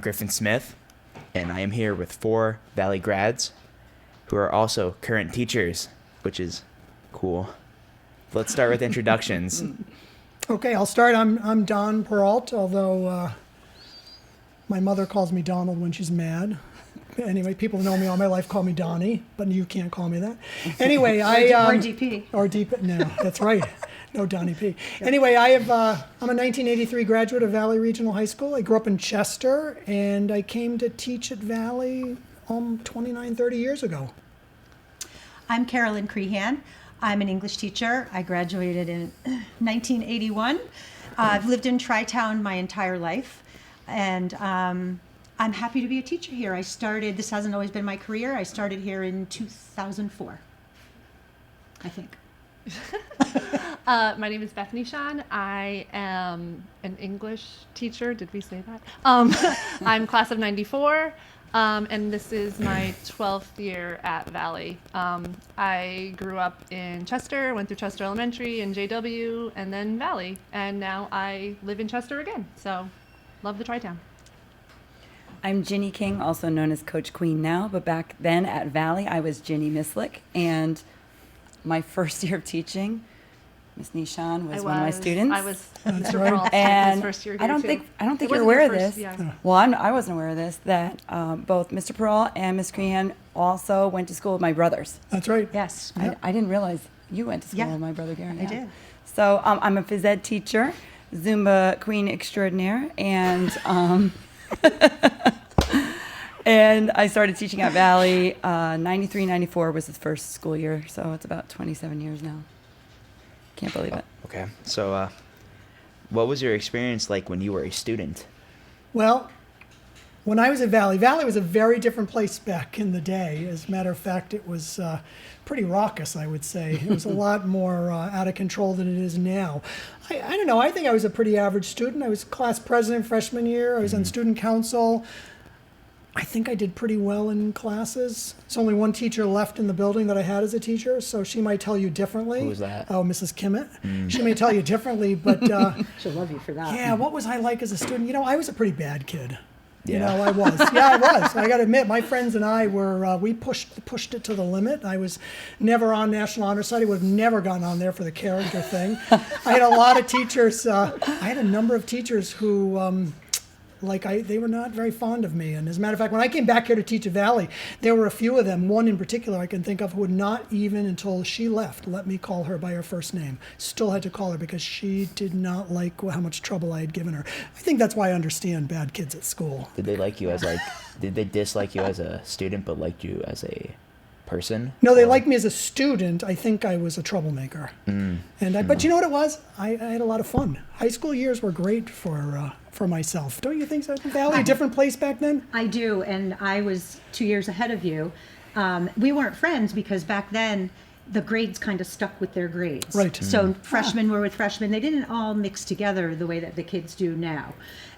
I'm Griffin Smith, and I am here with 4 Valley grads who are also current teachers, which is cool. Let's start with introductions. Okay, I'll start. I'm Don Peralt, although my mother calls me Donald when she's mad. Anyway, people who know me all my life call me Donnie, but you can't call me that. Anyway, or DP. Or DP. No, that's right. No Donnie P. Anyway, I'm a 1983 graduate of Valley Regional High School. I grew up in Chester, and I came to teach at Valley 29, 30 years ago. I'm Carolyn Crehan. I'm an English teacher. I graduated in 1981. I've lived in Tri-Town my entire life, and I'm happy to be a teacher here. This hasn't always been my career. I started here in 2004, I think. My name is Bethany Sean. I am an English teacher. Did we say that? I'm class of 94, and this is my 12th year at Valley. I grew up in Chester, went through Chester Elementary and JW, and then Valley, and now I live in Chester again. So, love the Tri-Town. I'm Ginny King, also known as Coach Queen now, but back then at Valley, I was Ginny Mislick, and my first year of teaching, Miss Nishan was one of my students. I was Mr. Pearl, and his first year here I don't too. think you're aware of this. Yeah. Well, I wasn't aware of this, that both Mr. Pearl and Miss Crehan also went to school with my brothers. That's right. Yes. I didn't realize you went to school Yeah. with my brother Garen. I did. So I'm a phys ed teacher, Zumba queen extraordinaire, and and I started teaching at Valley. 93, 94 was the first school year, so it's about 27 years now. Can't believe it. Okay, so what was your experience like when you were a student? Well, when I was at Valley was a very different place back in the day. As a matter of fact, it was pretty raucous, I would say. It was a lot more out of control than it is now. I don't know. I think I was a pretty average student. I was class president freshman year. I was on student council. I think I did pretty well in classes. There's only one teacher left in the building that I had as a teacher, so she might tell you differently. Who was that? Oh, Mrs. Kimmett. She may tell you differently, but She'll love you for that. yeah, what was I like as a student? You know, I was a pretty bad kid. Yeah. You know, I was. Yeah, I was. I got to admit, my friends and I were, we pushed it to the limit. I was never on National Honor Society, would have never gone on there for the character thing. I had a lot of teachers, I had a number of teachers who, they were not very fond of me. And as a matter of fact, when I came back here to teach at Valley, there were a few of them, one in particular I can think of, who would not even, until she left, let me call her by her first name. Still had to call her because she did not like how much trouble I had given her. I think that's why I understand bad kids at school. Did they like you as did they dislike you as a student but liked you as a person? No, they Or- liked me as a student. I think I was a troublemaker. But you know what it was? I had a lot of fun. High school years were great for myself. Don't you think so? Valley, a different place back then? I do, and I was 2 years ahead of you. We weren't friends because back then the grades kind of stuck with their grades. Right. So freshmen were with freshmen. They didn't all mix together the way that the kids do now.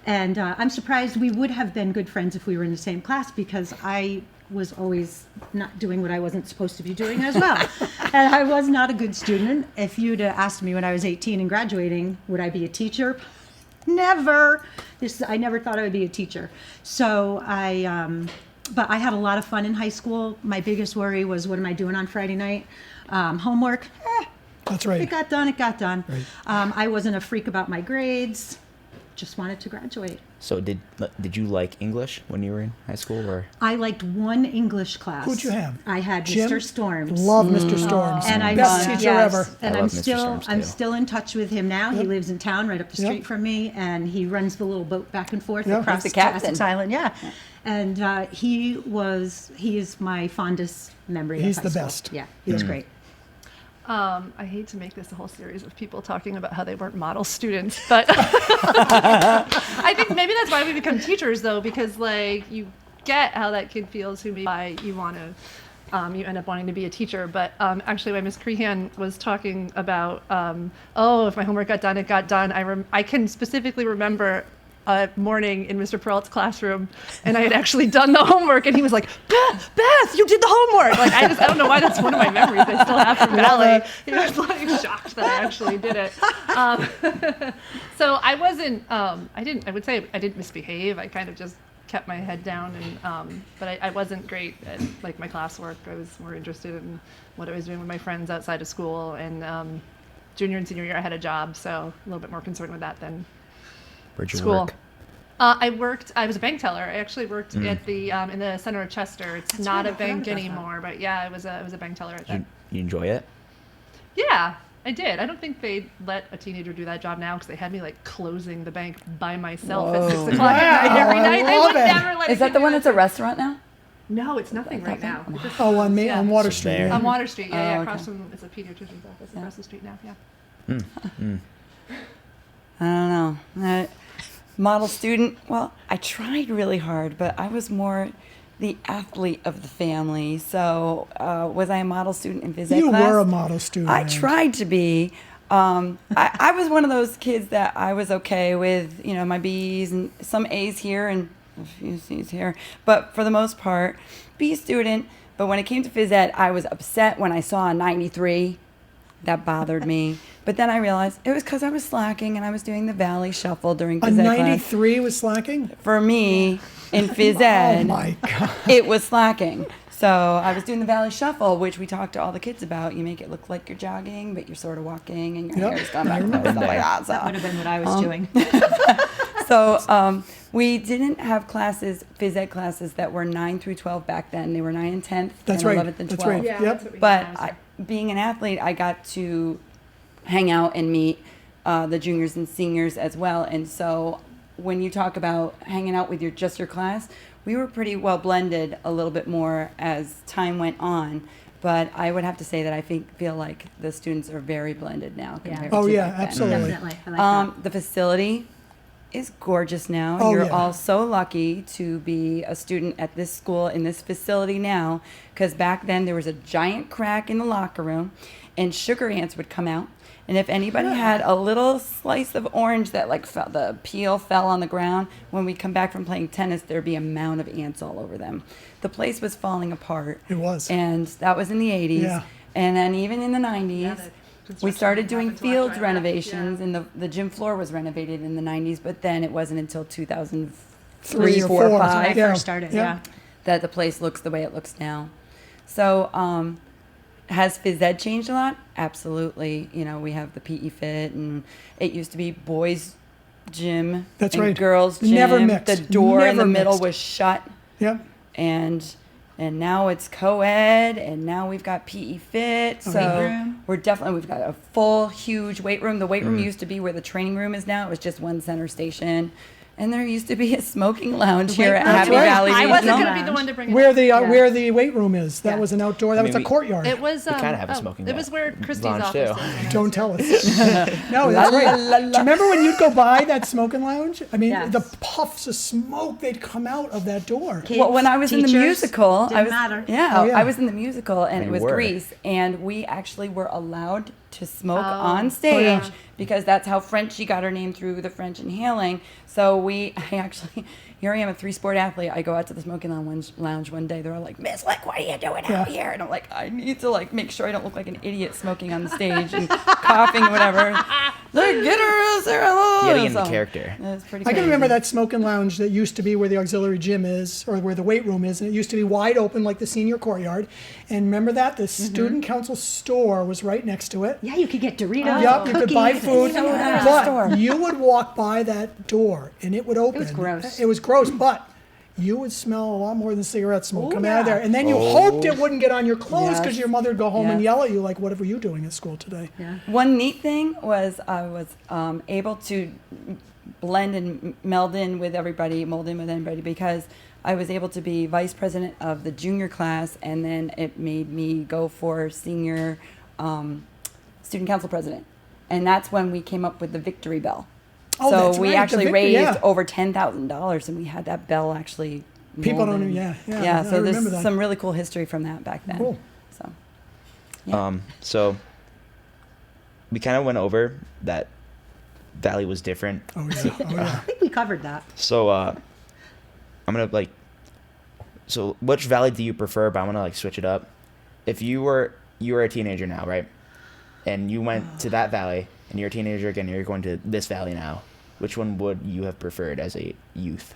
And I'm surprised. We would have been good friends if we were in the same class because I was always not doing what I wasn't supposed to be doing as well. And I was not a good student. If you'd asked me when I was 18 and graduating, would I be a teacher? Never. I never thought I would be a teacher. So but I had a lot of fun in high school. My biggest worry was, what am I doing on Friday night? Homework, That's right. it got done. Right. I wasn't a freak about my grades. Just wanted to graduate. So did you like English when you were in high school, or? I liked one English class. Who'd you have? I had Jim? Mr. Storms. Love Mr. Storms. And I Best teacher ever. And I I'm love Mr. still Storms, I'm too. still in touch with him now. He Yep. lives in town right up the Yep. street from me, and he runs the little boat back and forth Yep. across He's the captain. Essex Island. Yeah. And he is my fondest memory of He's high the school. best. Yeah, he was great. I hate to make this a whole series of people talking about how they weren't model students, but I think maybe that's why we become teachers, though, because you get how that kid feels who why you want to, you end up wanting to be a teacher. But actually, when Ms. Crehan was talking about, if my homework got done, it got done. I can specifically remember a morning in Mr. Peralt's classroom, and I had actually done the homework, and he was like, Beth, you did the homework. I don't know why that's one of my memories I still have from Valley. He was shocked that I actually did it. So I wasn't, I would say I didn't misbehave. I kind of just kept my head down, and but I wasn't great at like my classwork. I was more interested in what I was doing with my friends outside of school, and junior and senior year I had a job, so a little bit more concerned with that than Where'd you school. work? I was a bank teller. I actually worked at the in the center of Chester. It's That's not right, a I forgot bank about that. anymore, but yeah, I was a bank teller at that. You enjoy it? Yeah, I did. I don't think they'd let a teenager do that job now because they had me like closing the bank by myself at 6 o'clock at night every Wow, I night. They love would it. never let Is a that kid the do one that that's a to- restaurant now? No, it's nothing right now. It just Oh, on yeah. on Water So Street. there. yeah. On Water Street, yeah, Oh, across okay. from it's a pediatrician's office across the street now. Yeah. I don't know. Model student, well, I tried really hard, but I was more the athlete of the family. So was I a model student in phys ed You class? were a model student. I tried to be. I was one of those kids that I was okay with, you know, my B's and some A's here and a few C's here. But for the most part, B student. But when it came to phys ed, I was upset when I saw a 93. That bothered me. But then I realized it was because I was slacking and I was doing the Valley Shuffle during A phys ed class. 93 was slacking? For me, in phys Oh ed, my God. it was slacking. So I was doing the Valley Shuffle, which we talked to all the kids about. You make it look like you're jogging, but you're sort of walking and your Yep, hair's gone I back and remember stuff like that. That would have been what I was Um, doing. So we didn't have classes, phys ed classes that were 9 through 12 back then. They were 9 and 10th That's and right. 11th and 12th. That's right. Yeah, Yep. that's what we But had when I was being an athlete, I got to hang out and meet the juniors and seniors as well. And so when you talk about hanging out with just your class, we were pretty well blended a little bit more as time went on. But I would have to say that I feel like the students are very blended now Yeah. compared Oh, to yeah, back then. absolutely. Definitely. I like that. The facility is gorgeous now. Oh, You're yeah. all so lucky to be a student at this school in this facility now, because back then there was a giant crack in the locker room, and sugar ants would come out. And if anybody had a little slice of orange that the peel fell on the ground, when we come back from playing tennis, there'd be a mound of ants all over them. The place was falling apart. It was. And that was in the 80s. Yeah. And then even in the 90s, Yeah, the we construction started doing happened to us fields right renovations, after, and the gym floor was renovated in the 90s, but then it wasn't until 2003, Three or 4, four. When I 5 Yeah. first started, Yeah. yeah. that the place looks the way it looks now. So, has phys ed changed a lot? Absolutely. You know, we have the PE fit, and it used to be boys' gym That's and right. girls' gym. Never mixed. The door in the Never middle mixed. was shut, Yep. and now it's co-ed, and now we've got PE fit. So Weight room. we've got a full huge weight room. The weight room used to be where the training room is now. It was just one center station. And there used to be a smoking lounge here at room. Happy That's right. Valley I Regional. wasn't going to be Lounge. the one to bring it Where up. the Yeah. where the weight room is. That Yeah. was an outdoor. That I was mean, a courtyard. It was. kinda have a smoking It was where Christie's lounge, office too. is. Don't tell us. No, that's right. Do you remember when you'd go by that smoking lounge? I mean, Yes. the puffs of smoke they'd come out of that door. Kids, Well, when I was in the teachers, musical, didn't I was matter. yeah, Oh, yeah. I was in the musical, and You it was were. Grease, and we actually were allowed to smoke Oh. on stage yeah. because that's how Frenchie got her name through the French inhaling. So I actually, here I am, a 3-sport athlete. I go out to the smoking lounge one day. They're all like, "Miss Lick, what are you doing out here?" And I'm like, "I need to make sure I don't look like an idiot smoking on the stage and coughing, whatever." Like, get her, Sarah. Getting into So, character. It's pretty. I can crazy. remember that smoking lounge that used to be where the auxiliary gym is, or where the weight room is, and it used to be wide open like the senior courtyard. And remember that the student council store was right next to it. Yeah, you could get Doritos. Yep, you could buy cookies, food, soda. but you would walk by that door and it would open. was gross. It was gross, but you would smell a lot more than cigarette smoke Oh, coming out of yeah. there. And then you hoped it wouldn't get on your clothes because Yes. your mother would go home and Yes. yell at you like, "What were you doing at school today?" Yeah. One neat thing was I was able to blend and meld in with everybody, mold in with everybody, because I was able to be vice president of the junior class, and then it made me go for senior student council president. And that's when we came up with the victory bell. Oh, that's so we right, the actually victory, raised yeah. over $10,000, and we had that bell actually. People molded. don't- yeah, I So remember there's that. some really cool history from that back then. Cool. So. Yeah. So we kind of went over that Valley was different. Oh yeah, oh yeah. I think we covered that. So I'm gonna so which Valley do you prefer? But I'm gonna switch it up. If you were a teenager now, right? And you went to that Valley, and you're a teenager again, and you're going to this Valley now. Which one would you have preferred as a youth?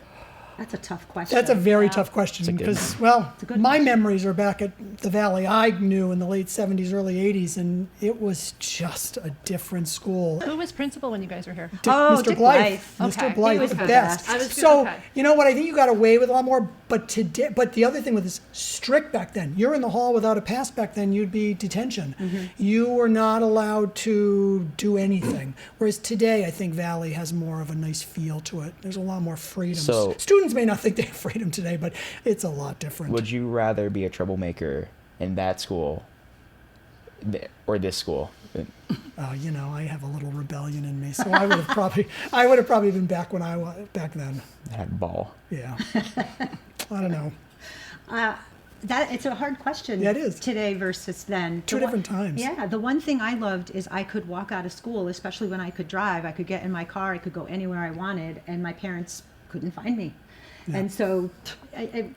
That's a tough question. That's a very tough question good because, well, a good my question. memories are back at the Valley. I knew in the late 70s, early 80s, and it was just a different school. Who was principal when you guys were here? Oh, Mr. Dick Blythe. Blythe. Mr. Okay. Blythe, He was the the best. best. I was So, okay. you know what? I think you got away with a lot more, but today, but the other thing with this strict back then, you're in the hall without a pass back then, you'd be detention. You were not allowed to do anything. Whereas today, I think Valley has more of a nice feel to it. There's a lot more freedom. So- Students may not think they have freedom today, but it's a lot different. Would you rather be a troublemaker in that school or this school? You know, I have a little rebellion in me, so I would have probably been back when I was back then. Had ball. Yeah, I don't know. That it's a hard question. Yeah, it is. Today versus then. Two different times. Yeah, the one thing I loved is I could walk out of school, especially when I could drive. I could get in my car. I could go anywhere I wanted, and my parents couldn't find me. And so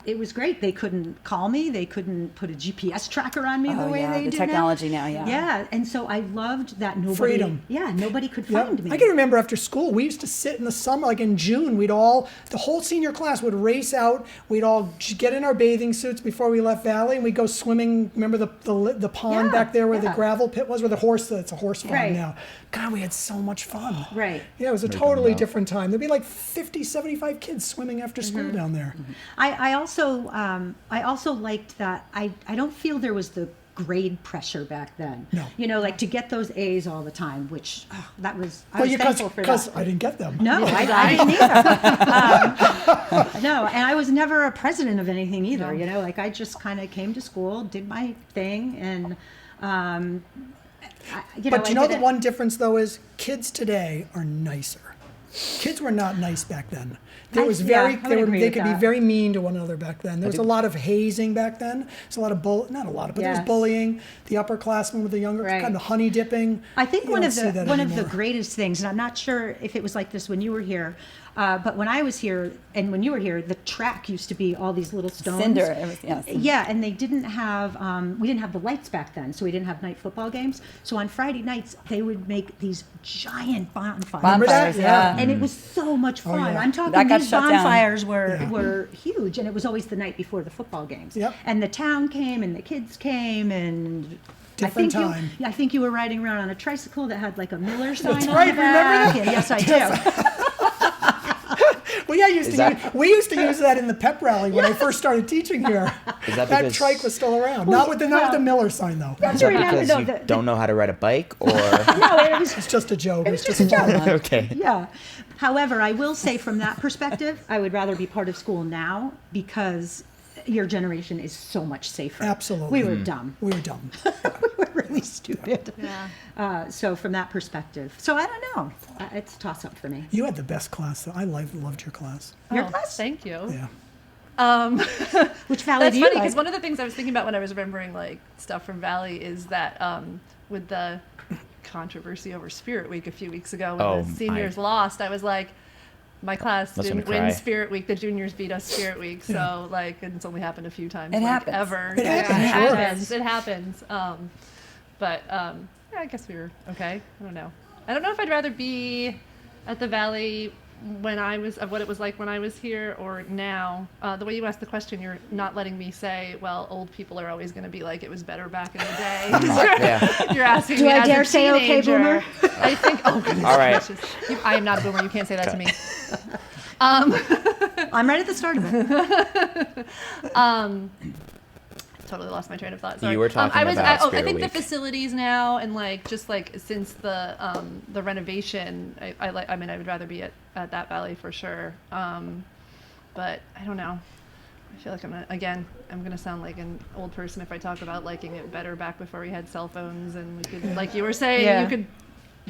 it was great. They couldn't call me. They couldn't put a GPS tracker on me the way they the do technology now, yeah. Yeah, and so I loved that nobody. Freedom. Yeah, nobody could Yep. find me. I can remember after school, we used to sit in the summer, like in June, the whole senior class would race out. We'd all get in our bathing suits before we left Valley, and we'd go swimming. Remember the pond Yeah, back there where the yeah. gravel pit was, where it's a horse farm Right. now. God, we had so much fun. Right. Yeah, it was a Very totally dumb, though. different time. There'd be like 50, 75 kids swimming after school Mm-hmm. down there. I also liked that I don't feel there was the grade pressure back then. No. You know, like to get those A's all the time, which I was Well, thankful for because that. I didn't get them. No, I didn't either. No, and I was never a president of anything either. You know, like I just kind of came to school, did my thing, and But you I know did the it- one difference though is kids today are nicer. Kids were not nice back then. There was very I would agree they with could be that. very mean to one another back then. There was a lot of hazing back then. There's a lot of not a lot of, but there was Yes. bullying. The upperclassmen with the younger Right. kind of honey dipping. I think You one don't of see the that one of the anymore. greatest things, and I'm not sure if it was like this when you were here, but when I was here and when you were here, the track used to be all these little stones. Cinder, it was, yes. Yeah, and they didn't have we didn't have the lights back then, so we didn't have night football games. So on Friday nights they would make these giant bonfires. Remember that? Bonfires, yeah. And it was so much fun. yeah. I'm talking That got these shut down. bonfires were huge, and it was always the night before the football games. Yep. And the town came, and the kids came, and Different I think time. I think you were riding around on a tricycle that had like a Miller sign That's on right, the back. remember that? Yeah, yes, I do. We used to use that in the pep rally when I first started teaching here. Is that That because- trike was still around. Not with the Miller sign though. Is that remember, because no, you the- don't know how to ride a bike, or No, it was It's just a joke. It's just a joke. okay? Yeah. However, I will say from that perspective, I would rather be part of school now because your generation is so much safer. Absolutely. We were dumb. We were dumb. We were really stupid. Yeah. So from that perspective. So I don't know. It's a toss up for me. You had the best class though. I loved your class. Your Oh, class? Thank you. Yeah. Which Valley That's do you funny like? because one of the things I was thinking about when I was remembering like stuff from Valley is that with the controversy over Spirit Week a few weeks ago when Oh, the seniors lost, I was like, my class I was didn't gonna win cry. Spirit Week. The juniors beat us Spirit Week, so like it's only happened a few times. It like, happens. ever. It happens, It sure. happens. It happens. But yeah, I guess we were okay. I don't know. I don't know if I'd rather be at the Valley when I was of what it was like when I was here or now. The way you asked the question, you're not letting me say, well, old people are always going to be like it was better back in the day. Yeah. You're asking Do me I as dare a say okay, teenager. boomer? I think. Oh goodness All right. gracious. I am not a boomer. You can't say that to me. I'm right at the start of it. Totally lost my train of thought. Sorry. You were talking I was about I Spirit think Week. the facilities now and like just like since the renovation, I mean I would rather be at that Valley for sure. But I don't know. I feel like I'm gonna sound like an old person if I talk about liking it better back before we had cell phones and we could, like you were saying, Yeah. you could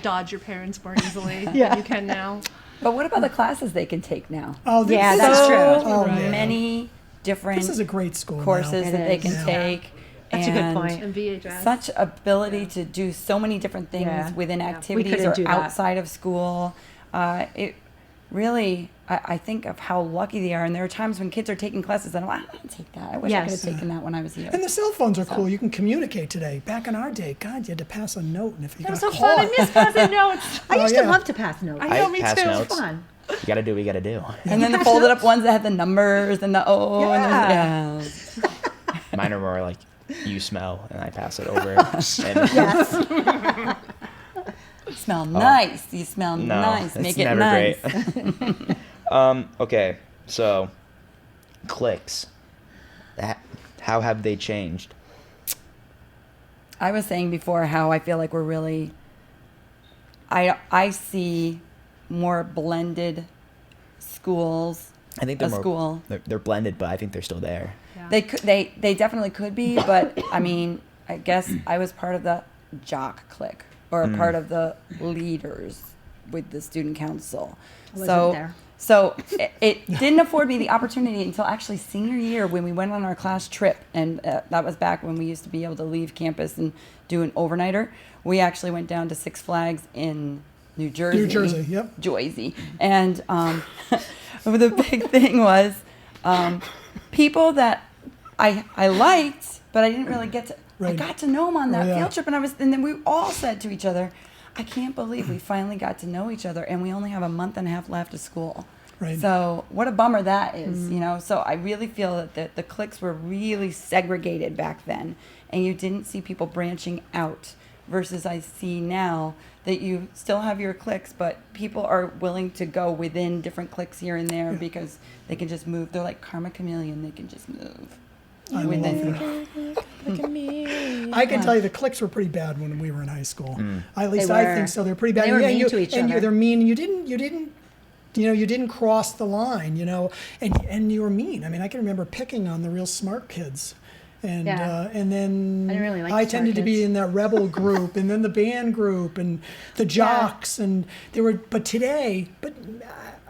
dodge your parents more easily Yeah. than you can now. But what about the classes they can take now? Oh, this Yeah, is that's so true. Oh, yeah. many different This is a great school now. courses It that they is. can Yeah. take. That's a good and point. And VHS. Such ability to do so many different things Yeah. within Yeah. We activities couldn't or do that. outside of school. It really, I think of how lucky they are. And there are times when kids are taking classes and I'm like, I want to take that. I wish I could Yes. have taken that when I was here. And the cell phones are cool. You can communicate today. Back in our day, God, you had to pass a note, and if you That was got so caught, fun. I miss passing notes. I used yeah. to love to pass notes. I know, I me pass too. notes. Fun. You gotta do what you gotta do. And then the folded up ones that had the numbers and the and Mine are more like, you smell, and I pass it over. And Yes. smell nice. You smell no, nice. it's Make it never nice. great. Okay, so cliques. How have they changed? I was saying before how I feel like we're really. I see more blended schools. I think they're more, school. They're blended, but I think they're still there. Yeah. They definitely could be, but I mean, I guess I was part of the jock clique or part of the leaders with the student council. I wasn't there. So it didn't afford me the opportunity until actually senior year when we went on our class trip, and that was back when we used to be able to leave campus and do an overnighter. We actually went down to Six Flags in New Jersey. New Jersey, yep. Joyzy. And the big thing was people that I liked, but I didn't really get to. I Right. got to know them on that Yeah. field trip, and then we all said to each other, "I can't believe we finally got to know each other, and we only have a month and a half left of school." Right. So what a bummer that is, you know. So I really feel that the cliques were really segregated back then, and you didn't see people branching out. Versus I see now that you still have your cliques, but people are willing to go within different cliques here and there because they can just move. They're like Karma Chameleon; they can just move. I love it. I can tell you the cliques were pretty bad when we were in high school. At least They I were. think so. They're pretty bad. They were Yeah, mean to each and other. they're mean. You didn't, you didn't cross the line, and you were mean. I mean, I can remember picking on the real smart kids. And Yeah. and then I didn't really like I smart tended to be kids. in that rebel group, and then the band group, and the jocks, and there were. But today,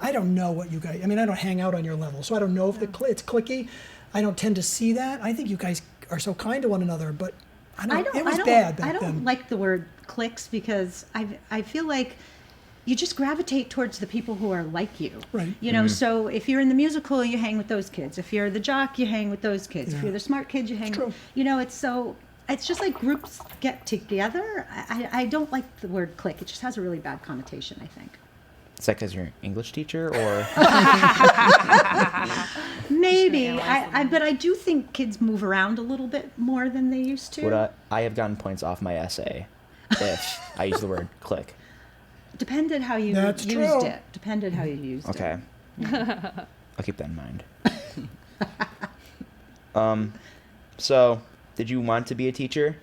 I don't know what you guys. I mean, I don't hang out on your level, so I don't know if it's cliquey. I don't tend to see that. I think you guys are so kind to one another, but it was bad back I don't then. like the word cliques because I feel like you just gravitate towards the people who are like you. Right. You know, so if you're in the musical, you hang with those kids. If you're the jock, you hang with those kids. If Yeah. you're the smart kid, you hang true. with, it's just like groups get together. I don't like the word clique. It just has a really bad connotation, I think. Is that because you're an English teacher, or Maybe, but I do think kids move around a little bit more than they used to. would I have gotten points off my essay if I used the word click? Depended how you That's used true. it. Depended how you used it. Okay. I'll keep that in mind. So, did you want to be a teacher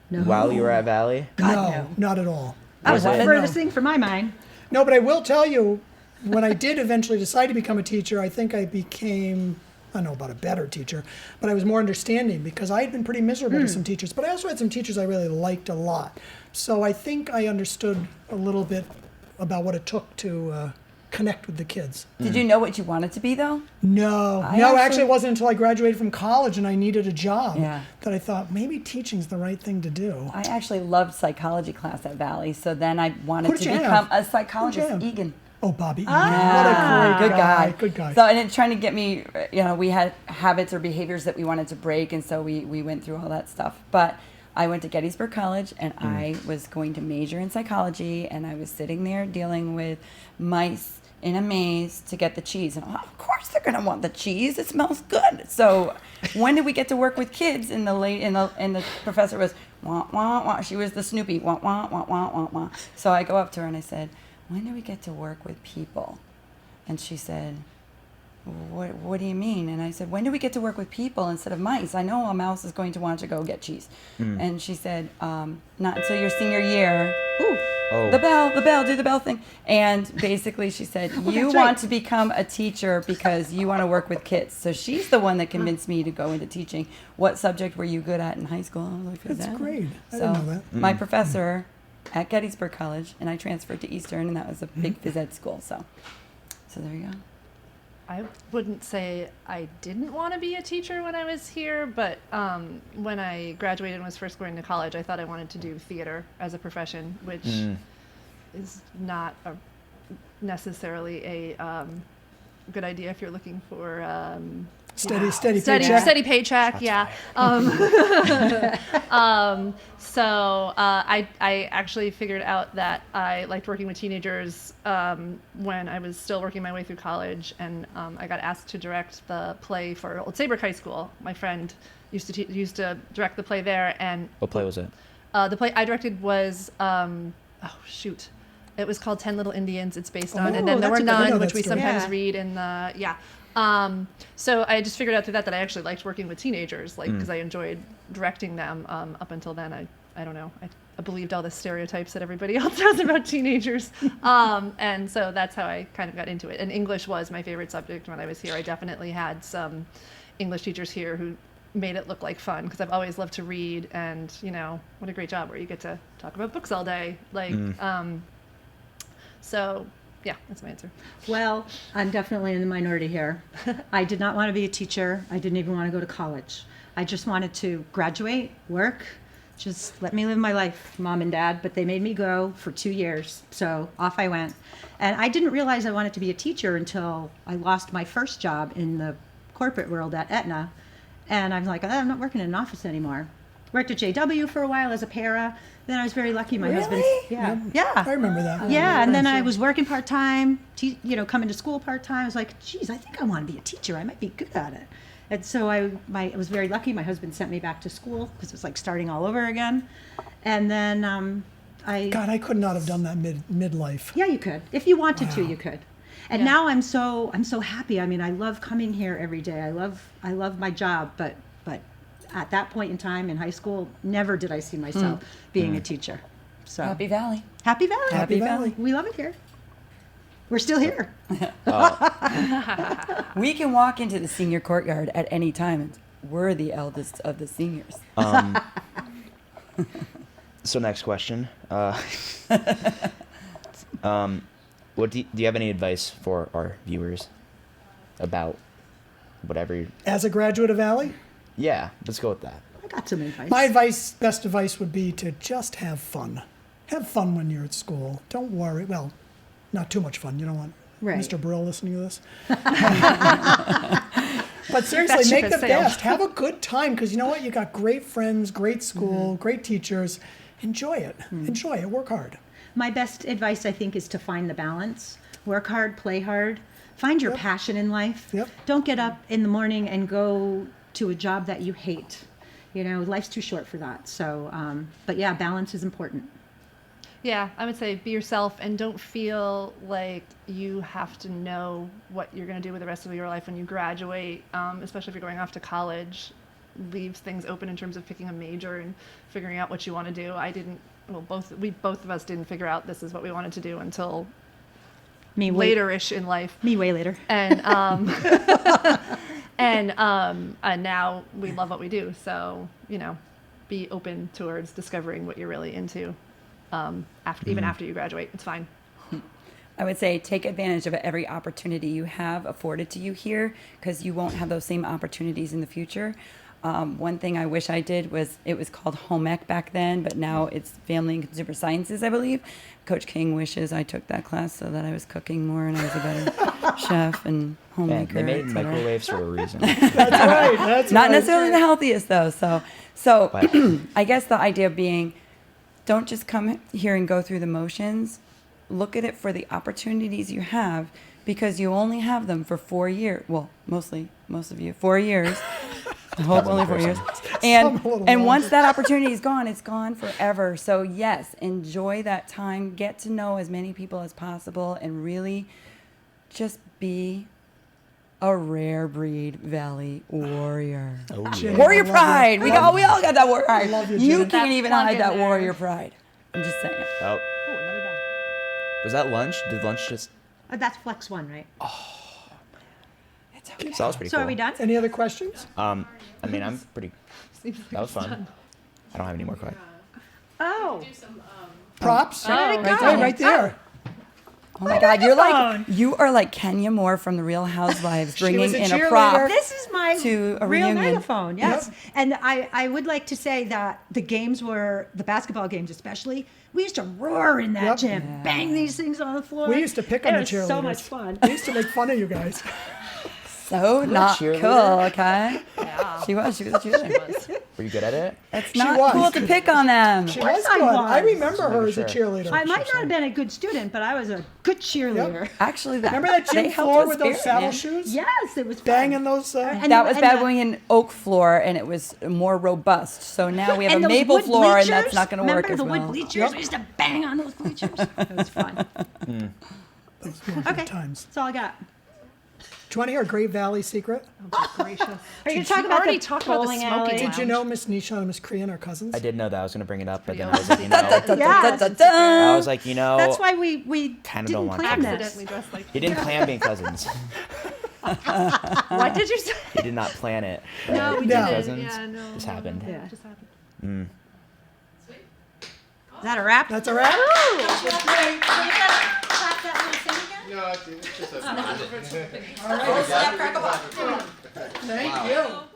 while you were at Valley? No, no. not at all. That was the Was it? furthest thing from my mind. No, but I will tell you, when I did eventually decide to become a teacher, I think I became, I don't know about a better teacher, but I was more understanding because I had been pretty miserable to some teachers, but I also had some teachers I really liked a lot. So I think I understood a little bit about what it took to connect with the kids. Did you know what you wanted to be though? No, I actually actually- it wasn't until I graduated from college and I needed a job Yeah. that I thought maybe teaching's the right thing to do. I actually loved psychology class at Valley, so then I wanted Who to did you become have? a psychologist. Who'd you have? Egan. Oh, Bobby Egan. Yeah, What a great good guy. Good guy. So, and it trying to get me, we had habits or behaviors that we wanted to break, and so we went through all that stuff. But I went to Gettysburg College, and I was going to major in psychology, and I was sitting there dealing with mice in a maze to get the cheese. And of course they're going to want the cheese. It smells good. So when did we get to work with kids? And the professor was, wah, wah, wah. She was the Snoopy, wah, wah, wah, wah, wah, wah. So I go up to her and I said, when do we get to work with people? And she said, what do you mean? And I said, when do we get to work with people instead of mice? I know a mouse is going to want to go get cheese. And she said, not until your senior year. Ooh, Oh. the bell, do the bell thing. And basically she said, you that's want right. to become a teacher because you want to work with kids. So she's the one that convinced me to go into teaching. What subject were you good at in high school? I was like, That's that. great. I So didn't know that. my professor at Gettysburg College, and I transferred to Eastern, and that was a big phys ed school. So there you go. I wouldn't say I didn't want to be a teacher when I was here, but when I graduated and was first going to college, I thought I wanted to do theater as a profession, which is not necessarily a good idea if you're looking for Steady paycheck. Steady paycheck, yeah. So I actually figured out that I liked working with teenagers when I was still working my way through college, and I got asked to direct the play for Old Saybrook High School. My friend used to direct the play there, and What play was it? the play I directed was it was called 10 Little Indians. It's based on, and then There that's Were a good- I know None, that which we story. sometimes read in the So I just figured out through that I actually liked working with teenagers, like because I enjoyed directing them. Up until then, I don't know, I believed all the stereotypes that everybody else has about teenagers, and so that's how I kind of got into it. And English was my favorite subject when I was here. I definitely had some English teachers here who made it look like fun, because I've always loved to read, and what a great job where you get to talk about books all day, so yeah, that's my answer. Well, I'm definitely in the minority here. I did not want to be a teacher. I didn't even want to go to college. I just wanted to graduate, work, just let me live my life, Mom and Dad. But they made me go for 2 years. So off I went. And I didn't realize I wanted to be a teacher until I lost my first job in the corporate world at Aetna. And I'm like, I'm not working in an office anymore. Worked at JW for a while as a para. Then I was very lucky. My husband. Yeah. I remember that. Yeah, and then I was working part-time, coming to school part-time. I was like, geez, I think I want to be a teacher. I might be good at it. And so I was very lucky. My husband sent me back to school because it was like starting all over again. And then God, I could not have done that midlife. Yeah, you could. If you wanted to, you could. And now I'm so happy. I mean, I love coming here every day. I love my job, but at that point in time in high school, never did I see myself being a teacher. So Happy Valley. Happy Valley. Happy Valley. We love it here. We're still here. We can walk into the senior courtyard at any time, and we're the eldest of the seniors. So next question. What do you have any advice for our viewers about whatever? As a graduate of Valley, Yeah, let's go with that. I got some advice. my best advice would be to just have fun. Have fun when you're at school. Don't worry. Well, not too much fun. You don't want Right. Mr. Brill listening to this. But seriously, That ship make has the sailed. best. Have a good time, because you know what? You got great friends, great school, great teachers. Enjoy it. Enjoy it. Work hard. My best advice, I think, is to find the balance. Work hard, play hard. Find your passion in life. Yep. Don't get up in the morning and go to a job that you hate. Life's too short for that. So, but yeah, balance is important. Yeah, I would say be yourself, and don't feel like you have to know what you're going to do with the rest of your life when you graduate, especially if you're going off to college. Leaves things open in terms of picking a major and figuring out what you want to do. Both of us didn't figure out this is what we wanted to do until Me later-ish in life. Me way later. And and now we love what we do. So be open towards discovering what you're really into. Even after you graduate, it's fine. I would say take advantage of every opportunity you have afforded to you here, because you won't have those same opportunities in the future. One thing I wish I did was, it was called home ec back then, but now it's family and consumer sciences, I believe. Coach King wishes I took that class so that I was cooking more and I was a better chef and Man, homemaker. they made et cetera. microwaves for a reason. That's right. That's Not right. necessarily the healthiest though. So But- I guess the idea being, don't just come here and go through the motions. Look at it for the opportunities you have, because you only have them for 4 years. Well, most of you, 4 years. I hope only 4 years. Some a little And once longer. that opportunity is gone, it's gone forever. So yes, enjoy that time. Get to know as many people as possible, and really just be a rare breed Valley warrior. Oh, Jenny, yeah. Warrior I love pride. you. We all got that warrior pride. love you, You Jenny. can't even Plug hide in that there. warrior pride. I'm just saying. Oh, Another bag. was that lunch? Did lunch just? That's Flex 1, right? It's okay. So that was pretty So cool. are we done? Any other questions? I mean, I'm pretty. Seems like That was it's fun. done. I don't have any more questions. Oh. Props? Where did it Right go? there, right there. Oh my God, you are like Kenya Moore from the Real Housewives, She bringing was a in a cheerleader. prop. This is my To a real reunion. megaphone, yes. Yep. And I would like to say that the basketball games especially, we used to roar in that Yep. gym, bang these things on the floor. We used to pick on It the was cheerleaders. so much fun. We used to make fun of you guys. so not cool, cheerleader? okay? Yeah. She was a cheerleader. Were you good at it? It's She not was. cool to pick on them. She course was I good. I was. remember her as a Sure. cheerleader. I might not have been a good student, but I was a good cheerleader. Actually, that Remember that they gym helped floor with those spirit, saddle man. shoes? Yes, it was fun. Banging those. And That the- was and bad the- going in oak floor, and it was more robust. So now we have and a those maple wood floor, and bleachers? that's not going to work Remember as the well. wood bleachers? Yep. We used to bang on those bleachers. It was fun. Those were good Okay, times. that's all I got. Do you want to hear a Great Valley secret? Gracious. Are you going to talk you about already the talked about the bowling smoking alley? Did you know Miss Nisha and Miss Krian are cousins? I did know that. I was gonna bring it up, but then I Pretty was like, obvious. Yes. I was like, That's why we Kinda didn't don't want plan to. this. Accidentally dressed like. he didn't plan being cousins. What did you say? He did not plan it. No, right? we No. didn't. Cousins. Yeah, no. Just no, happened. no, Yeah. it just happened. Is that a wrap? That's a wrap? No, it's just a. Thank you.